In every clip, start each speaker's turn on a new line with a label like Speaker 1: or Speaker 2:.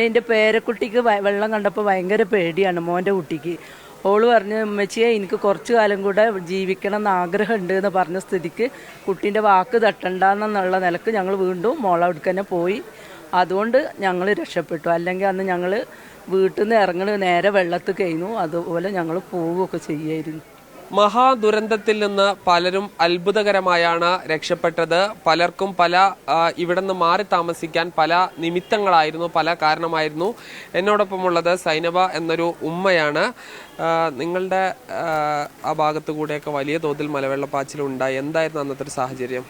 Speaker 1: എൻ്റെ പേരക്കുട്ടിക്ക് വെള്ളം കണ്ടപ്പോൾ ഭയങ്കര പേടിയാണ് മോൻ്റെ കുട്ടിക്ക്. ഓള് പറഞ്ഞു, ഉമ്മച്ചിയെ എനിക്ക് കുറച്ചു കാലം കൂടെ ജീവിക്കണം എന്ന് ആഗ്രഹമുണ്ട് എന്ന് പറഞ്ഞ സ്ഥിതിക്ക് കുട്ടീൻ്റെ വാക്ക് തട്ടണ്ടെന്നുള്ള നിലക്ക് ഞങ്ങൾ വീണ്ടും മോളവിടേക്ക് തന്നെ പോയി. അതുകൊണ്ട് ഞങ്ങൾ രക്ഷപ്പെട്ടു. അല്ലെങ്കിൽ അന്ന് ഞങ്ങൾ വീട്ടിൽ നിന്ന് ഇറങ്ങണ നേരെ വെള്ളത്തിൽ കഴിഞ്ഞു. അതുപോലെ ഞങ്ങൾ പോവുകയൊക്കെ ചെയ്യായിരുന്നു.
Speaker 2: മഹാദുരന്തത്തിൽ നിന്ന് പലരും അത്ഭുതകരമായാണ് രക്ഷപ്പെട്ടത്. പലർക്കും ഇവിടെ നിന്ന് മാറി താമസിക്കാൻ പല നിമിത്തങ്ങളായിരുന്നു, പല കാരണമായിരുന്നു. എന്നോടൊപ്പമുള്ളത് സൈനബ എന്നൊരു ഉമ്മയാണ്. നിങ്ങളുടെ ആ ഭാഗത്തു കൂടെയൊക്കെ വലിയ തോതിൽ മലവെള്ളപ്പാച്ചിലുണ്ടായി. എന്തായിരുന്നു അന്നത്തെ ഒരു സാഹചര്യം?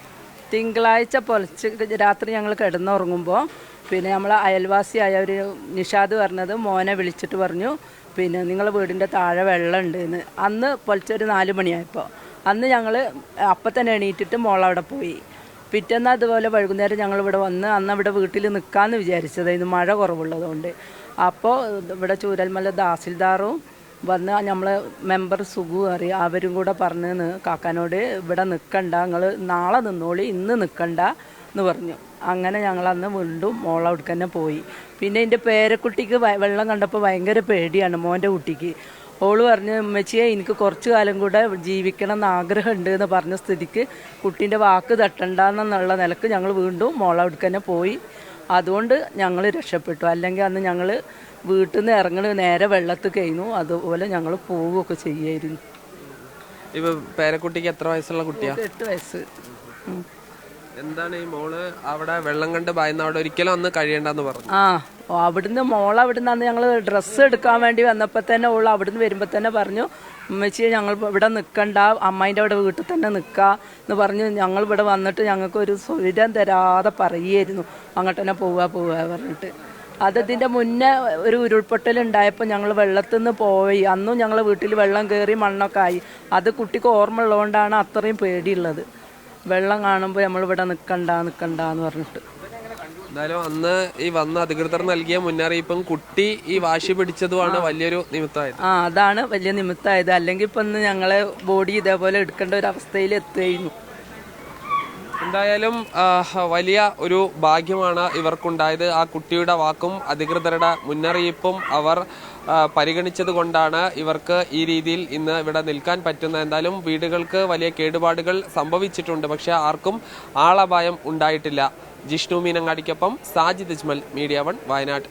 Speaker 1: തിങ്കളാഴ്ച പൊലച്ച് രാത്രി ഞങ്ങൾ കിടന്നുറങ്ങുമ്പോൾ പിന്നെ നമ്മളെ അയൽവാസിയായ ഒരു നിഷാദ് പറഞ്ഞത് മോനെ വിളിച്ചിട്ട് പറഞ്ഞു, പിന്നെ നിങ്ങളെ വീടിൻ്റെ താഴെ വെള്ളമുണ്ട് എന്ന്. അന്ന് പൊലച്ചൊരു 4 മണിയായപ്പോൾ അന്ന് ഞങ്ങൾ അപ്പം തന്നെ എണീറ്റിട്ട് മോളവിടെ പോയി. പിറ്റേന്ന് അതുപോലെ വൈകുന്നേരം ഞങ്ങളിവിടെ വന്ന് അന്ന് ഇവിടെ വീട്ടിൽ നിൽക്കാമെന്ന് വിചാരിച്ചതായിരുന്നു, മഴ കുറവുള്ളതുകൊണ്ട്. അപ്പോൾ ഇവിടെ ചൂരൽമല തഹസിൽദാറും വന്ന് നമ്മളെ മെമ്പർ സുഖു അറിയാം, അവരും കൂടെ പറഞ്ഞ് കാക്കാനോട് ഇവിടെ നിൽക്കണ്ട, നിങ്ങൾ നാളെ നിന്നോളി, ഇന്ന് നിൽക്കണ്ട എന്ന് പറഞ്ഞു. അങ്ങനെ ഞങ്ങളന്ന് വീണ്ടും മോളവിടേക്ക് തന്നെ പോയി. പിന്നെ എൻ്റെ പേരക്കുട്ടിക്ക് വെള്ളം കണ്ടപ്പോൾ ഭയങ്കര പേടിയാണ് മോൻ്റെ കുട്ടിക്ക്. ഓള് പറഞ്ഞു, ഉമ്മച്ചിയെ എനിക്ക് കുറച്ചു കാലം കൂടെ ജീവിക്കണം എന്ന് ആഗ്രഹമുണ്ട് എന്ന് പറഞ്ഞ സ്ഥിതിക്ക് കുട്ടീൻ്റെ വാക്ക് തട്ടണ്ടെന്നുള്ള നിലക്ക് ഞങ്ങൾ വീണ്ടും മോളവിടേക്ക് തന്നെ പോയി. അതുകൊണ്ട് ഞങ്ങൾ രക്ഷപ്പെട്ടു. അല്ലെങ്കിൽ അന്ന് ഞങ്ങൾ വീട്ടിൽ നിന്ന് ഇറങ്ങണ നേരെ വെള്ളത്തിൽ കഴിഞ്ഞു. അതുപോലെ ഞങ്ങൾ പോവുകയൊക്കെ ചെയ്യായിരുന്നു.
Speaker 2: ഇപ്പൊ പേരക്കുട്ടിക്ക് എത്ര വയസ്സുള്ള കുട്ടിയാ?
Speaker 1: 8 വയസ്സ്.
Speaker 2: എന്താണ് ഈ മോള് അവിടെ വെള്ളം കണ്ട് ഭയന്ന് അവിടെ ഒരിക്കലും അന്ന് കഴിയണ്ടെന്ന് പറഞ്ഞു?
Speaker 1: അവിടുന്ന് മോളവിടുന്ന് അന്ന് ഞങ്ങൾ ഡ്രസ്സ് എടുക്കാൻ വേണ്ടി വന്നപ്പോൾ തന്നെ ഓൾ അവിടുന്ന് വരുമ്പോൾ തന്നെ പറഞ്ഞു, ഉമ്മച്ചിയെ ഞങ്ങൾ ഇവിടെ നിൽക്കണ്ട, അമ്മായിൻ്റെ അവിടെ വീട്ടിൽ തന്നെ നിൽക്കുക എന്ന് പറഞ്ഞു. ഞങ്ങൾ ഇവിടെ വന്നിട്ട് ഞങ്ങൾക്ക് ഒരു സ്വൈര്യം തരാതെ പറയുമായിരുന്നു, അങ്ങോട്ട് തന്നെ പോവുക പറഞ്ഞിട്ട്. അതിൻ്റെ മുന്നേ ഒരു ഉരുൾപൊട്ടലുണ്ടായപ്പോൾ ഞങ്ങൾ വെള്ളത്തിൽ നിന്ന് പോയി. അന്നും ഞങ്ങളെ വീട്ടിൽ വെള്ളം കയറി മണ്ണൊക്കെ ആയി. അത് കുട്ടിക്ക് ഓർമ്മ ഉള്ളതുകൊണ്ടാണ് അത്രയും പേടിയുള്ളത്. വെള്ളം കാണുമ്പോൾ നമ്മളിവിടെ നിൽക്കണ്ടെന്ന് പറഞ്ഞിട്ട്.
Speaker 2: എന്തായാലും അന്ന് ഈ വന്ന അധികൃതർ നൽകിയ മുന്നറിയിപ്പും കുട്ടി ഈ വാശി പിടിച്ചതുമാണ് വലിയൊരു നിമിത്തമായത്.
Speaker 1: അതാണ് വലിയ നിമിത്തമായത്. അല്ലെങ്കിൽ ഇപ്പം ഇന്ന് ഞങ്ങളെ ബോഡി ഇതേപോലെ എടുക്കേണ്ട ഒരു അവസ്ഥയിൽ എത്തുകയായിരുന്നു.
Speaker 2: എന്തായാലും വലിയ ഒരു ഭാഗ്യമാണ് ഇവർക്കുണ്ടായത്. ആ കുട്ടിയുടെ വാക്കും അധികൃതരുടെ മുന്നറിയിപ്പും അവർ പരിഗണിച്ചത് കൊണ്ടാണ് ഇവർക്ക് ഈ രീതിയിൽ ഇന്ന് ഇവിടെ നിൽക്കാൻ പറ്റുന്നത്. എന്തായാലും വീടുകൾക്ക് വലിയ കേടുപാടുകൾ സംഭവിച്ചിട്ടുണ്ട്, പക്ഷെ ആർക്കും ആളപായം ഉണ്ടായിട്ടില്ല. ജിഷ്ണു മീനങ്ങാടിക്കൊപ്പം സാജിദ് അജ്മൽ, മീഡിയ 1 വയനാട്.